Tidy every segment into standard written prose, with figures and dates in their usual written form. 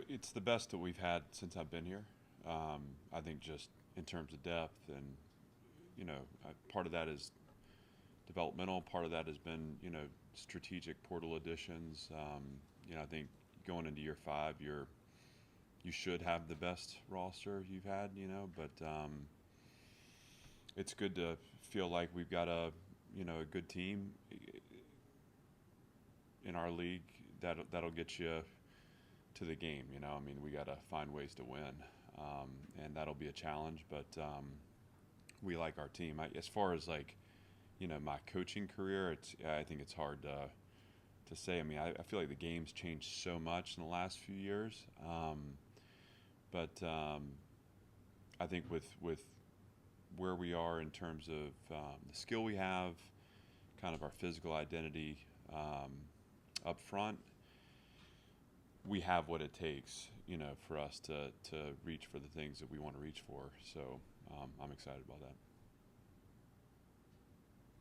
It's the best that we've had since I've been here. I think just in terms of depth, and part of that is developmental. Part of that has been strategic portal additions. I think going into year 5, you should have the best roster you've had. But it's good to feel like we've got a good team in our league that'll get you to the game. I mean, we got to find ways to win, and that'll be a challenge. But we like our team. As far as like, my coaching career, I think it's hard to say. I mean, I feel like the game's changed so much in the last few years. But I think with where we are in terms of the skill we have, kind of our physical identity up front, we have what it takes, for us to reach for the things that we want to reach for. So I'm excited about that.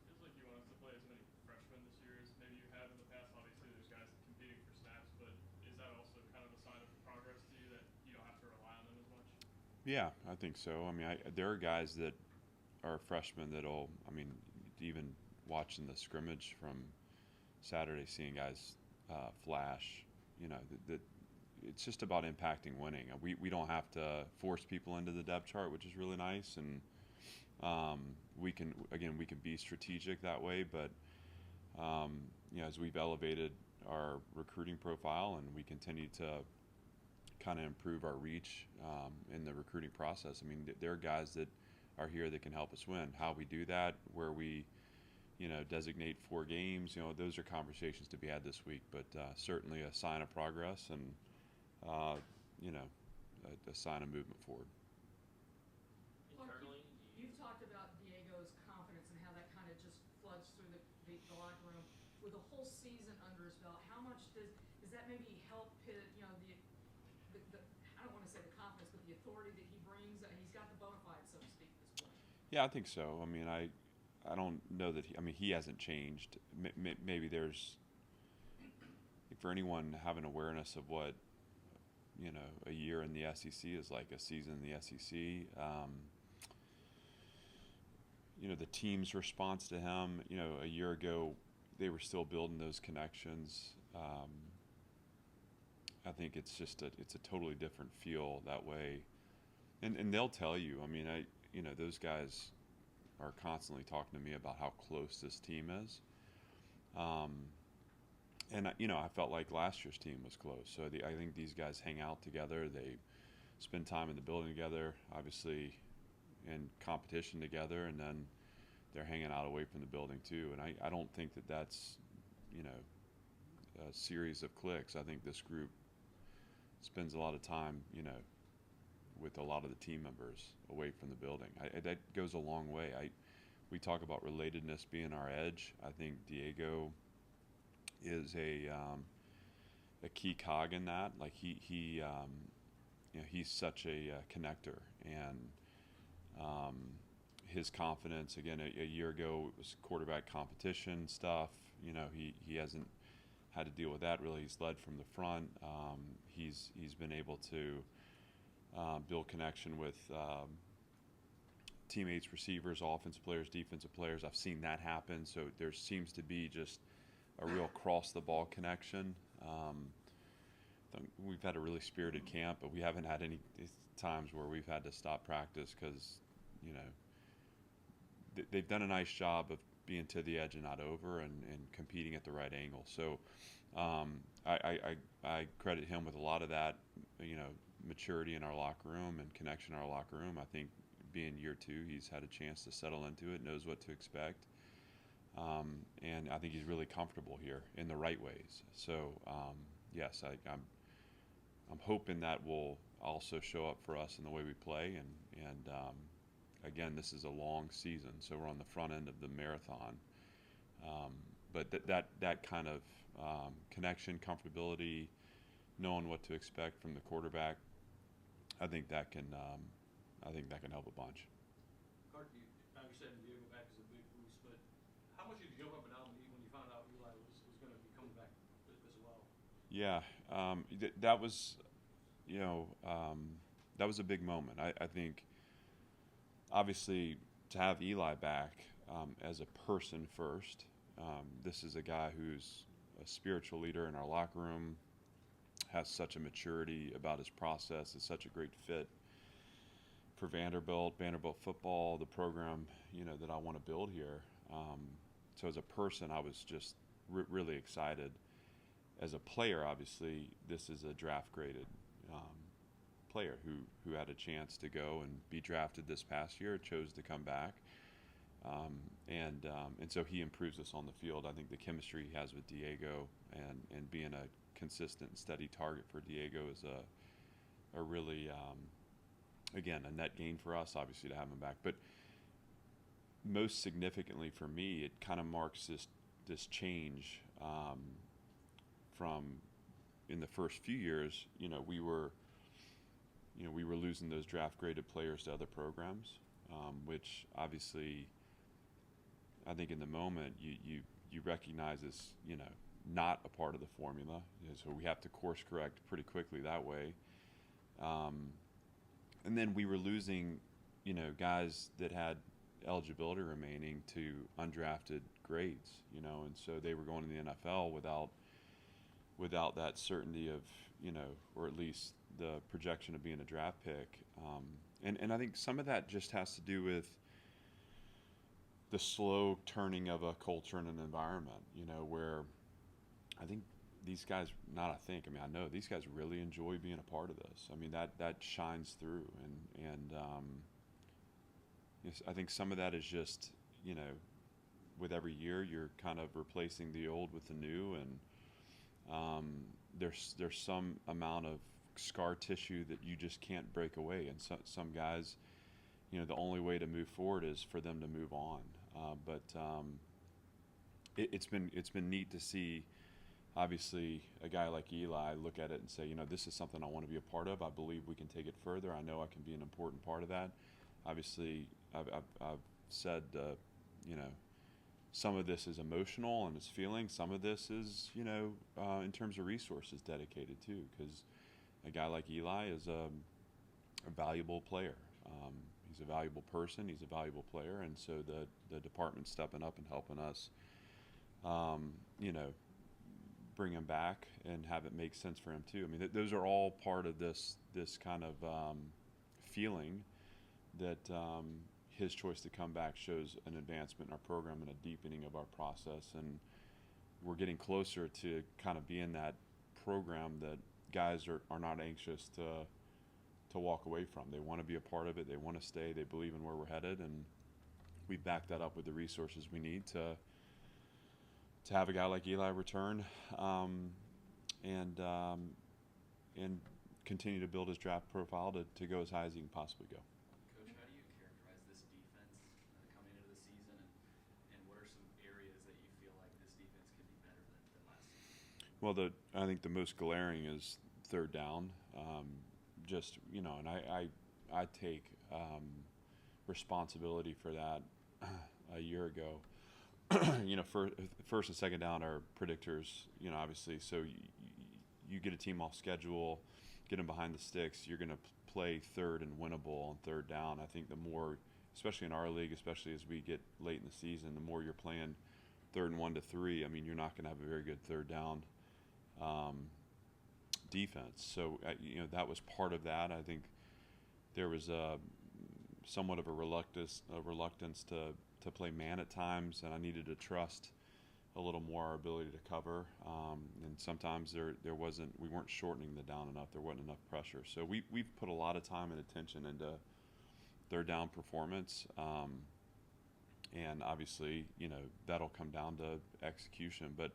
Feels like you want us to play as many freshmen this year as maybe you have in the past. Obviously, there's guys competing for snaps, but is that also kind of a sign of progress to you that you don't have to rely on them as much? Yeah, I think so. I mean, there are guys that are freshmen that'll, I mean, even watching the scrimmage from Saturday, seeing guys flash, that it's just about impacting winning. We don't have to force people into the depth chart, which is really nice, and we can be strategic that way. But as we've elevated our recruiting profile and we continue to kind of improve our reach in the recruiting process, I mean, there are guys that are here that can help us win. How we do that, where we designate 4 games, those are conversations to be had this week. But certainly a sign of progress, and uh, a sign of movement forward. Clark, Internally, you've talked about Diego's confidence and how that kind of just floods through the locker room. With a whole season under his belt, how much does that maybe help his, the I don't want to say the confidence, but the authority that he brings? He's got the bona fides, so to speak, at this point. Yeah, I think so. I mean, I don't know that I mean, he hasn't changed. Maybe there's, for anyone having awareness of what a year in the SEC is like, a season in the SEC. The team's response to him, a year ago, they were still building those connections. I think it's a totally different feel that way, and they'll tell you. I mean, those guys are constantly talking to me about how close this team is. Um, and I felt like last year's team was close. So I think these guys hang out together. They spend time in the building together, obviously in competition together, and then they're hanging out away from the building too. And I don't think that that's a series of clicks. I think this group spends a lot of time with a lot of the team members away from the building. That goes a long way. We talk about relatedness being our edge. I think Diego is a key cog in that. Like he's such a connector, and his confidence. Again, a year ago it was quarterback competition stuff. He hasn't had to deal with that really. He's led from the front. He's been able to build connection with teammates, receivers, offensive players, defensive players. I've seen that happen. So there seems to be just a real cross the ball connection. We've had a really spirited camp, but we haven't had any times where we've had to stop practice because they've done a nice job of being to the edge and not over, and competing at the right angle. So I credit him with a lot of that, maturity in our locker room and connection in our locker room. I think being year 2, he's had a chance to settle into it, knows what to expect. And I think he's really comfortable here in the right ways. So yes, I'm hoping that will also show up for us in the way we play. And again, this is a long season, so we're on the front end of the marathon. But that kind of connection, comfortability, knowing what to expect from the quarterback, I think that can help a bunch. Clark, now you're saying Diego back is a big boost, but how much did you jump up and down when you found out Eli was going to be coming back as well? Yeah, that was that was a big moment. I think obviously to have Eli back as a person first. This is a guy who's a spiritual leader in our locker room, has such a maturity about his process, is such a great fit for Vanderbilt football, the program, that I want to build here. So as a person, I was just really excited. As a player, obviously, this is a draft graded player who had a chance to go and be drafted this past year, chose to come back. And so he improves us on the field. I think the chemistry he has with Diego and being a consistent and steady target for Diego is a really, again, a net gain for us, obviously, to have him back. But most significantly for me, it kind of marks this change from in the first few years. We were losing those draft graded players to other programs, which obviously I think in the moment you recognize as not a part of the formula. So we have to course correct pretty quickly that way. And then we were losing guys that had eligibility remaining to undrafted grades, and so they were going to the NFL without that certainty of, or at least the projection of being a draft pick. And I think some of that just has to do with the slow turning of a culture and an environment, where I think these guys, I know these guys really enjoy being a part of this. I mean, that shines through. And I think some of that is just, with every year you're kind of replacing the old with the new. And there's some amount of scar tissue that you just can't break away. And some guys, the only way to move forward is for them to move on. But it's been neat to see, obviously, a guy like Eli look at it and say, this is something I want to be a part of. I believe we can take it further. I know I can be an important part of that. Obviously, I've said, some of this is emotional and it's feeling. Some of this is, in terms of resources dedicated too, because a guy like Eli is a valuable player. He's a valuable person. He's a valuable player, and so the department's stepping up and helping us, bring him back and have it make sense for him too. I mean, those are all part of this kind of feeling that his choice to come back shows an advancement in our program and a deepening of our process, and we're getting closer to kind of being that program that guys are not anxious to walk away from. They want to be a part of it. They want to stay. They believe in where we're headed, and we back that up with the resources we need to have a guy like Eli return, and continue to build his draft profile to go as high as he can possibly go. Coach, how do you characterize this defense coming into the season, and what are some areas that you feel like this defense could be better than last season? Well, I think the most glaring is third down. And I take responsibility for that a year ago. First and second down are predictors, obviously. So you get a team off schedule, get them behind the sticks, you're going to play third and winnable on third down. I think the more, especially in our league, especially as we get late in the season, the more you're playing third and 1 to 3, I mean, you're not going to have a very good third down defense. So, that was part of that. I think there was somewhat of a reluctance to play man at times, and I needed to trust a little more our ability to cover. And sometimes we weren't shortening the down enough. There wasn't enough pressure. So we've put a lot of time and attention into third down performance. And obviously, that'll come down to execution. But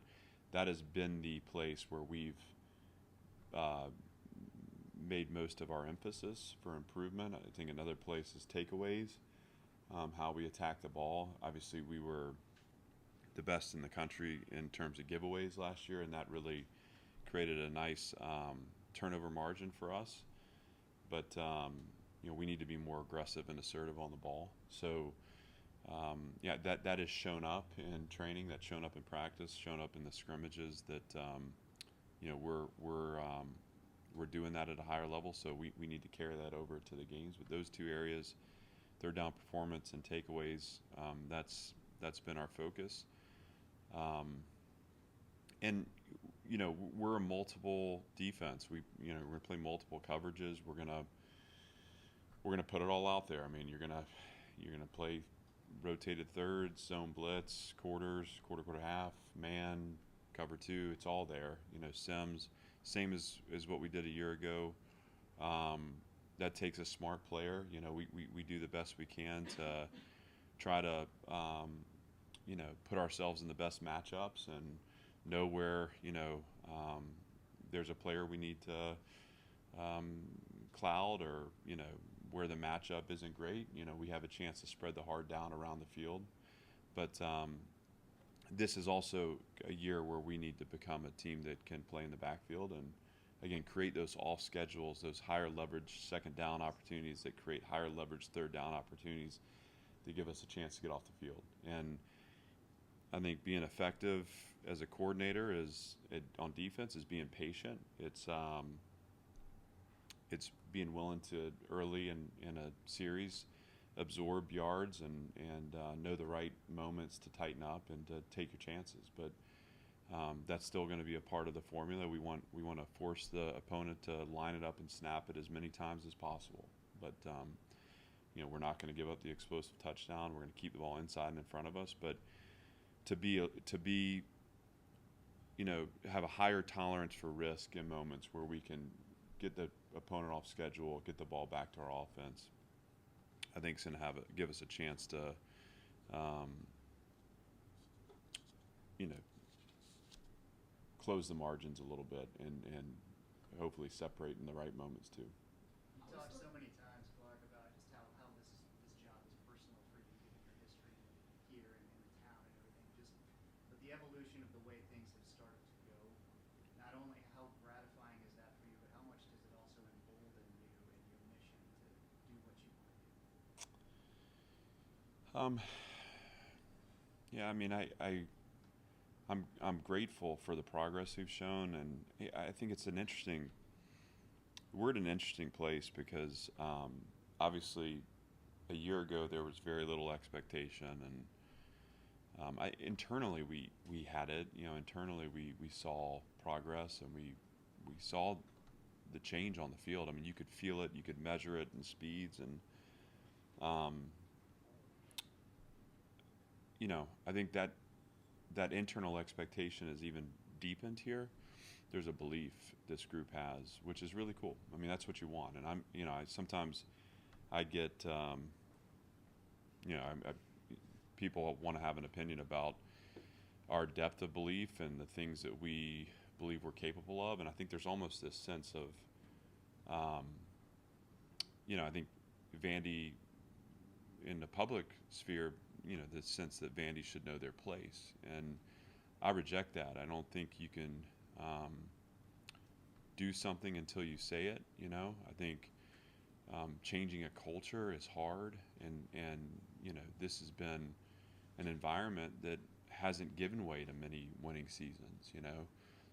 that has been the place where we've made most of our emphasis for improvement. I think another place is takeaways, how we attack the ball. Obviously, we were the best in the country in terms of giveaways last year, and that really created a nice turnover margin for us. But we need to be more aggressive and assertive on the ball. So that has shown up in training, that's shown up in practice, shown up in the scrimmages. That we're doing that at a higher level, so we need to carry that over to the games. But those two areas, third down performance and takeaways, that's been our focus. And we're a multiple defense. We're gonna play multiple coverages. We're gonna put it all out there. I mean, you're gonna play rotated thirds, zone blitz, quarters, quarter half, man, cover two. It's all there. Sims, same as what we did a year ago. That takes a smart player. We do the best we can to try to put ourselves in the best matchups and know where there's a player we need to cloud, or where the matchup isn't great. We have a chance to spread the hard down around the field. But this is also a year where we need to become a team that can play in the backfield and, again, create those off schedules, those higher leverage second down opportunities that create higher leverage third down opportunities to give us a chance to get off the field. And I think being effective as a coordinator on defense is being patient. It's being willing to early in a series absorb yards and know the right moments to tighten up and to take your chances. But that's still going to be a part of the formula. We want to force the opponent to line it up and snap it as many times as possible. But we're not going to give up the explosive touchdown. We're going to keep the ball inside and in front of us. But to be have a higher tolerance for risk in moments where we can get the opponent off schedule, get the ball back to our offense, I think is going to give us a chance to, close the margins a little bit and hopefully separate in the right moments too. You talk so many times, Clark, about just how this job is personal for you, given your history here and in the town and everything. But the evolution of the way things have started to go, not only how gratifying is that for you, but how much does it also embolden you in your mission to do what you want to do? Yeah, I mean, I'm grateful for the progress we've shown, and I think we're at an interesting place because obviously a year ago there was very little expectation, and internally we had it. Internally we saw progress, and we saw the change on the field. I mean, you could feel it, you could measure it in speeds, and I think that internal expectation is even deepened here. There's a belief this group has, which is really cool. I mean, that's what you want. And sometimes I get, people want to have an opinion about our depth of belief and the things that we believe we're capable of. And I think there's almost this sense of, I think Vandy in the public sphere, the sense that Vandy should know their place. And I reject that. I don't think you can do something until you say it. I think changing a culture is hard, and this has been an environment that hasn't given way to many winning seasons.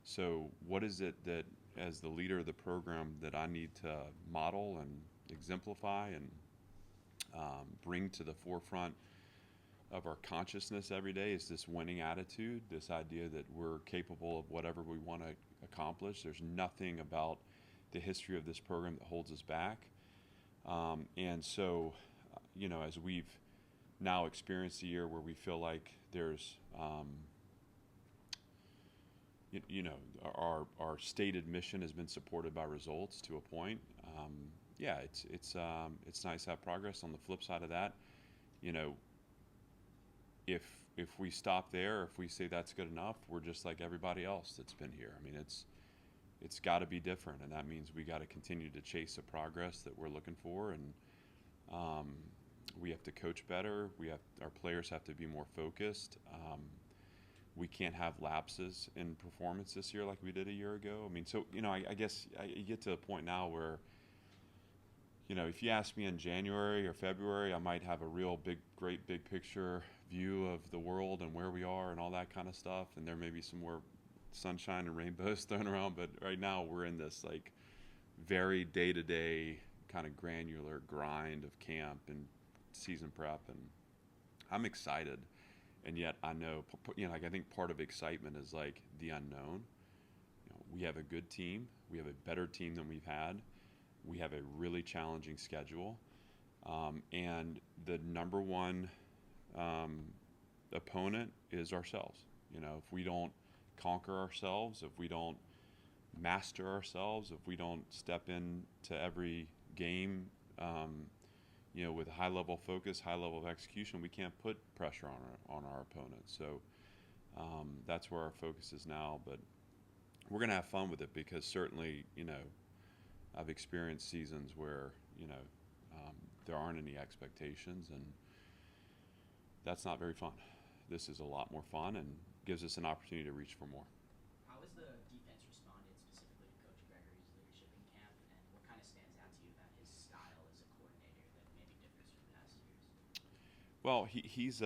So what is it that, as the leader of the program, that I need to model and exemplify and bring to the forefront of our consciousness every day? Is this winning attitude, this idea that we're capable of whatever we want to accomplish. There's nothing about the history of this program that holds us back. And so, as we've now experienced a year where we feel like there's, our stated mission has been supported by results to a point. It's nice to have progress. On the flip side of that, if we stop there, if we say that's good enough, we're just like everybody else that's been here. I mean, it's got to be different, and that means we got to continue to chase the progress that we're looking for, and we have to coach better. Our players have to be more focused. We can't have lapses in performance this year like we did a year ago. I mean, so I guess you get to a point now where, if you ask me in January or February, I might have a real great big picture view of the world and where we are and all that kind of stuff. And there may be some more sunshine and rainbows thrown around, but right now we're in this very day-to-day kind of granular grind of camp and season prep, and I'm excited. And yet I know, like I think part of excitement is like the unknown. We have a good team. We have a better team than we've had. We have a really challenging schedule. And the number one opponent is ourselves. If we don't conquer ourselves, if we don't master ourselves, if we don't step into every game, with a high level of focus, high level of execution, we can't put pressure on our opponents. So that's where our focus is now. But we're going to have fun with it because certainly, I've experienced seasons where, there aren't any expectations, and that's not very fun. This is a lot more fun and gives us an opportunity to reach for more. How has the defense responded specifically to Coach Gregory's leadership in camp, and what kind of stands out to you about his style as a coordinator that maybe differs from past years? Well, he's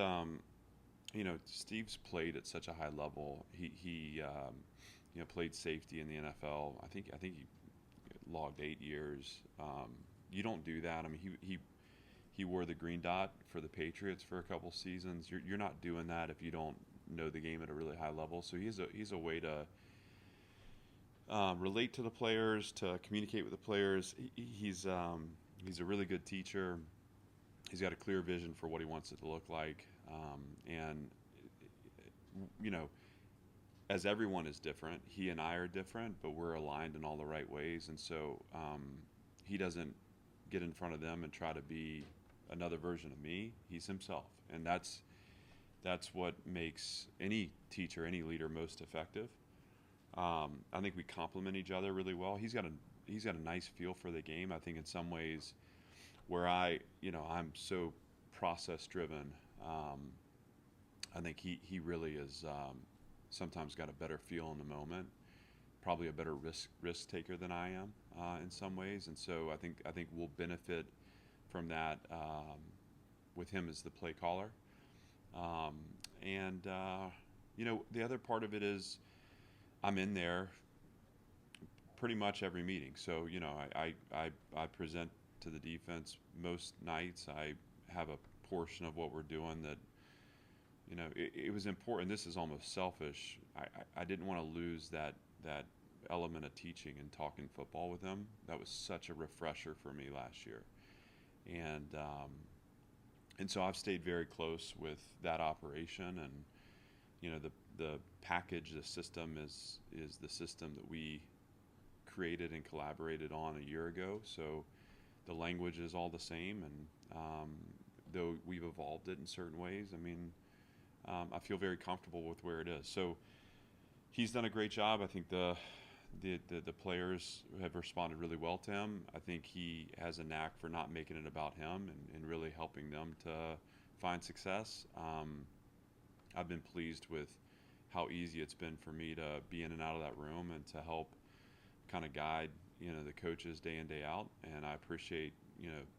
Steve's played at such a high level. He played safety in the NFL. I think he logged 8 years. You don't do that. I mean, he wore the green dot for the Patriots for a couple seasons. You're not doing that if you don't know the game at a really high level. So he's a way to relate to the players, to communicate with the players. He's a really good teacher. He's got a clear vision for what he wants it to look like, and as everyone is different, he and I are different, but we're aligned in all the right ways. And so he doesn't get in front of them and try to be another version of me. He's himself, and that's what makes any teacher, any leader most effective. I think we complement each other really well. He's got a nice feel for the game. I think in some ways, where I'm so process driven, I think he really is sometimes got a better feel in the moment, probably a better risk taker than I am in some ways, and so I think we'll benefit from that with him as the play caller. The other part of it is I'm in there pretty much every meeting. So I present to the defense most nights. I have a portion of what we're doing that it was important. This is almost selfish. I didn't want to lose that element of teaching and talking football with them. That was such a refresher for me last year, and so I've stayed very close with that operation. And the package, the system is the system that we created and collaborated on a year ago. So the language is all the same, and though we've evolved it in certain ways, I feel very comfortable with where it is. So he's done a great job. I think the players have responded really well to him. I think he has a knack for not making it about him and really helping them to find success. I've been pleased with how easy it's been for me to be in and out of that room and to help kind of guide the coaches day in, day out. And I appreciate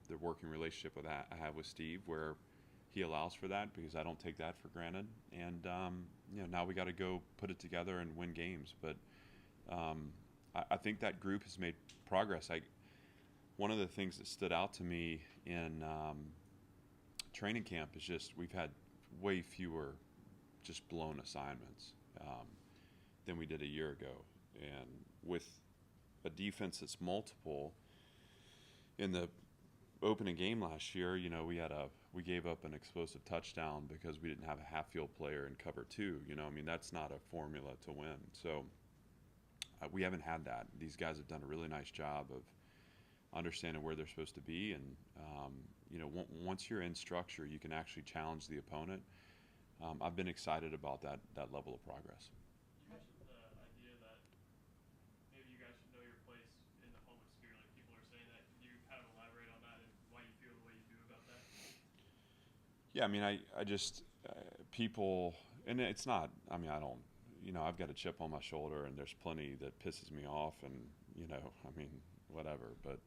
the working relationship I have with Steve, where he allows for that, because I don't take that for granted. And now we got to go put it together and win games. But I think that group has made progress. One of the things that stood out to me in training camp is just we've had way fewer just blown assignments than we did a year ago. And with a defense that's multiple, in the opening game last year, we gave up an explosive touchdown because we didn't have a half-field player in cover two. That's not a formula to win. So we haven't had that. These guys have done a really nice job of understanding where they're supposed to be, and once you're in structure, you can actually challenge the opponent. I've been excited about that level of progress. You mentioned the idea that maybe you guys should know your place in the public sphere, like people are saying that. Can you kind of elaborate on that and why you feel the way you do about that? Yeah, I just people, and it's not. I don't. I've got a chip on my shoulder, and there's plenty that pisses me off, and whatever. But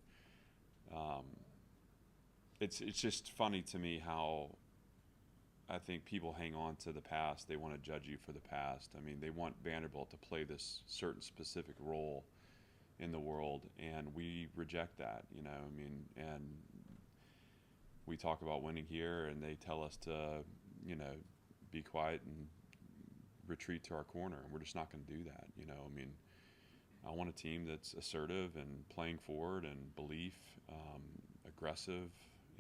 it's just funny to me how I think people hang on to the past. They want to judge you for the past. They want Vanderbilt to play this certain specific role in the world, and we reject that. I mean, and we talk about winning here, and they tell us to, be quiet and retreat to our corner, and we're just not going to do that. I mean, I want a team that's assertive and playing forward and belief, aggressive,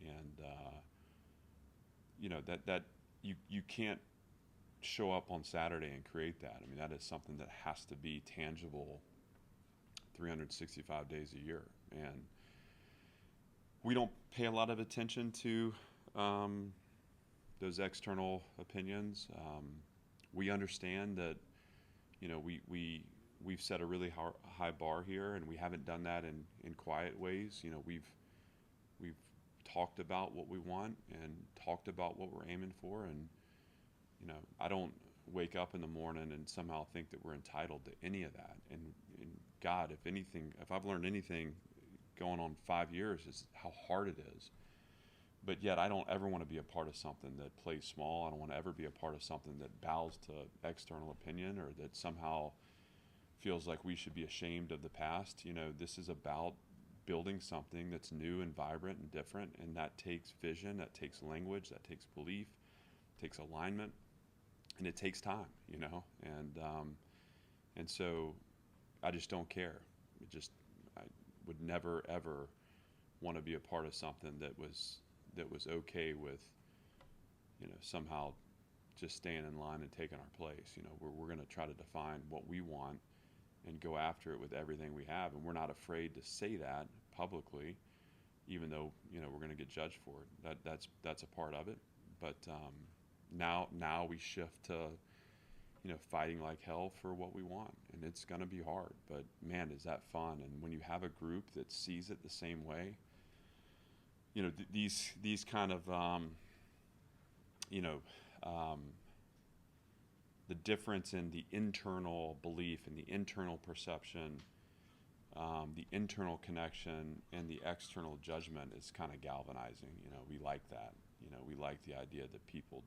and that you can't show up on Saturday and create that. I mean, that is something that has to be tangible 365 days a year, and we don't pay a lot of attention to those external opinions. We understand that we've set a really high bar here, and we haven't done that in quiet ways. We've talked about what we want and talked about what we're aiming for, and I don't wake up in the morning and somehow think that we're entitled to any of that. And God, if I've learned anything going on 5 years, is how hard it is. But yet I don't ever want to be a part of something that plays small. I don't want to ever be a part of something that bows to external opinion, or that somehow feels like we should be ashamed of the past. This is about building something that's new and vibrant and different, and that takes vision, that takes language, that takes belief, takes alignment, and it takes time, and so I just don't care. I would never ever want to be a part of something that was okay with, somehow just staying in line and taking our place. We're going to try to define what we want and go after it with everything we have, and we're not afraid to say that publicly, even though we're going to get judged for it. That's a part of it. But now we shift to fighting like hell for what we want, and it's going to be hard. But man, is that fun! And when you have a group that sees it the same way, these kind of the difference in the internal belief and the internal perception, the internal connection, and the external judgment is kind of galvanizing. We like that. We like the idea that people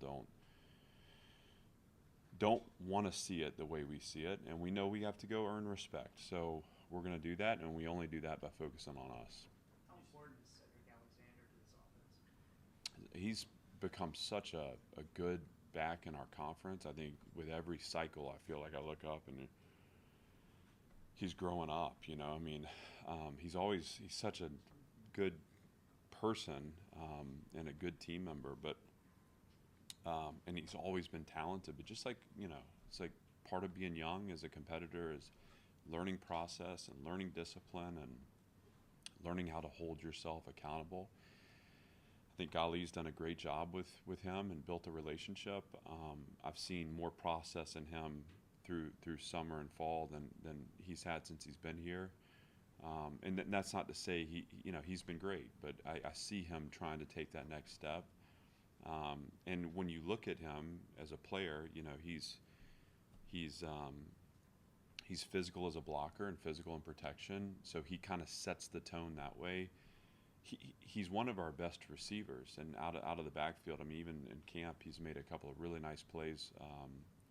don't want to see it the way we see it, and we know we have to go earn respect. So we're going to do that, and we only do that by focusing on us. How important is Cedric Alexander to this offense? He's become such a good back in our conference. I think with every cycle, I feel like I look up and he's growing up. I mean, he's such a good person and a good team member, but and he's always been talented. But just like it's like part of being young as a competitor is learning process and learning discipline and learning how to hold yourself accountable. I think Ali's done a great job with him and built a relationship. I've seen more process in him through summer and fall than he's had since he's been here. And that's not to say he's been great, but I see him trying to take that next step. And when you look at him as a player, he's physical as a blocker and physical in protection, so he kind of sets the tone that way. He's one of our best receivers, and out of the backfield. I mean, even in camp, he's made a couple of really nice plays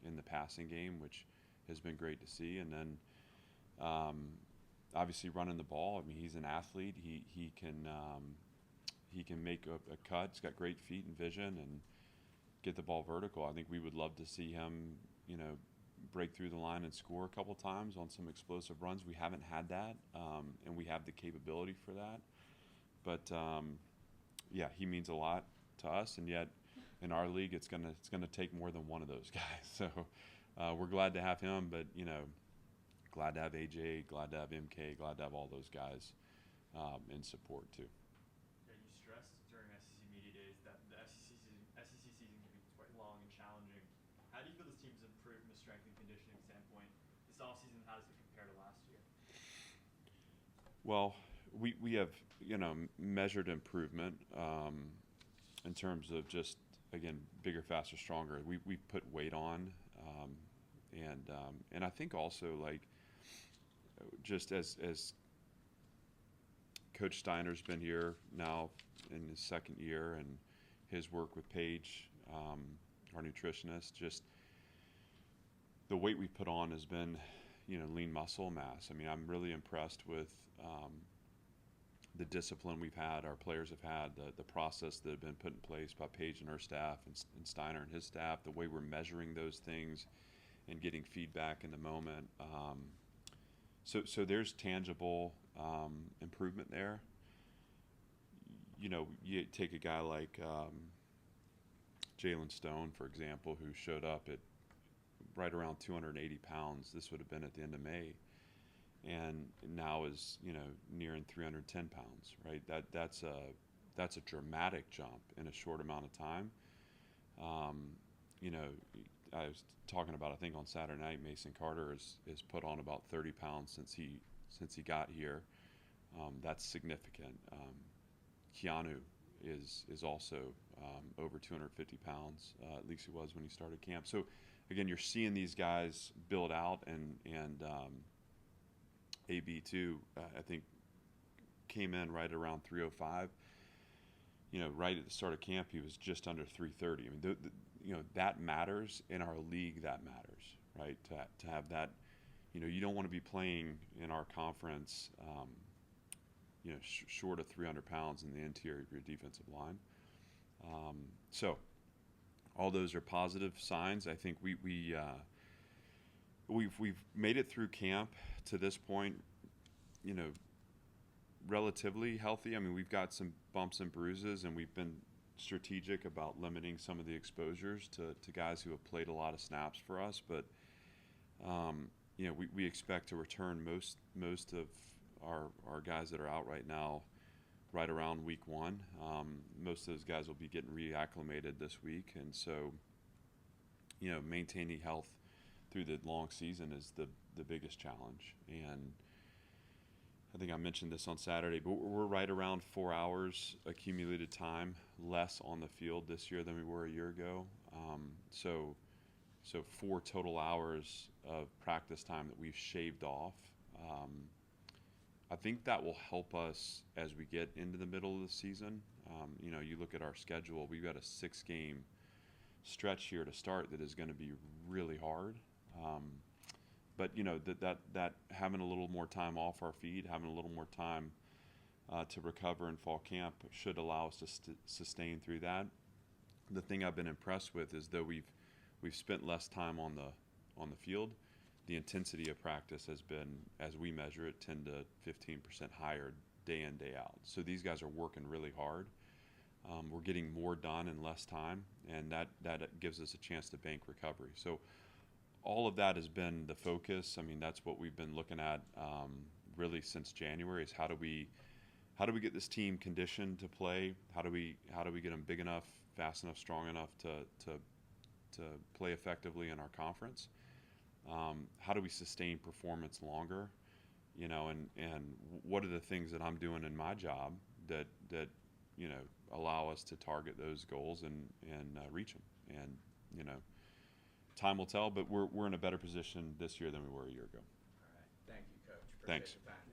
in the passing game, which has been great to see. And then obviously running the ball. I mean, he's an athlete. He can make a cut. He's got great feet and vision, and get the ball vertical. I think we would love to see him, break through the line and score a couple times on some explosive runs. We haven't had that, and we have the capability for that. But yeah, he means a lot to us, and yet in our league, it's gonna take more than one of those guys. So we're glad to have him, but glad to have AJ, glad to have MK, glad to have all those guys in support too. Yeah, you stressed during SEC Media Days that the SEC season can be quite long and challenging. How do you feel this team's improved from a strength and conditioning standpoint this offseason? How does it compare to last year? Well, we have measured improvement in terms of just, again, bigger, faster, stronger. We put weight on, and I think also, like, just as Coach Steiner's been here now in his second year, and his work with Paige, our nutritionist, just the weight we put on has been lean muscle mass. I mean, I'm really impressed with the discipline we've had, our players have had, the process that have been put in place by Paige and her staff, and Steiner and his staff, the way we're measuring those things and getting feedback in the moment. So there's tangible improvement there. You take a guy like Jalen Stone, for example, who showed up at right around 280 pounds. This would have been at the end of May, and now is nearing 310 pounds. Right, that's a dramatic jump in a short amount of time. I was talking about, I think on Saturday night, Mason Carter has put on about 30 pounds since he got here. That's significant. Keanu is also over 250 pounds. At least he was when he started camp. So again, you're seeing these guys build out, and AB too. I think came in right around 305. Right at the start of camp, he was just under 330. I mean, that matters in our league. That matters, right? To have that, you don't want to be playing in our conference, short of 300 pounds in the interior of your defensive line. So all those are positive signs. I think we've made it through camp to this point, relatively healthy. I mean, we've got some bumps and bruises, and we've been strategic about limiting some of the exposures to guys who have played a lot of snaps for us. But we expect to return most of our guys that are out right now right around week 1. Most of those guys will be getting reacclimated this week, and so maintaining health through the long season is the biggest challenge. And I think I mentioned this on Saturday, but we're right around 4 hours accumulated time less on the field this year than we were a year ago. So 4 total hours of practice time that we've shaved off. I think that will help us as we get into the middle of the season. You look at our schedule, we've got a 6-game stretch here to start that is going to be really hard. But that having a little more time off our feet, having a little more time to recover in fall camp should allow us to sustain through that. The thing I've been impressed with is, though we've spent less time on the field, the intensity of practice has been, as we measure it, 10 to 15% higher day in, day out. So these guys are working really hard. We're getting more done in less time, and that gives us a chance to bank recovery. So all of that has been the focus. I mean, that's what we've been looking at really since January, is how do we get this team conditioned to play? How do we get them big enough, fast enough, strong enough to play effectively in our conference? How do we sustain performance longer? And what are the things that I'm doing in my job that allow us to target those goals and reach them? And time will tell, but we're in a better position this year than we were a year ago. All right. Thank you, Coach. Appreciate Thanks. the time.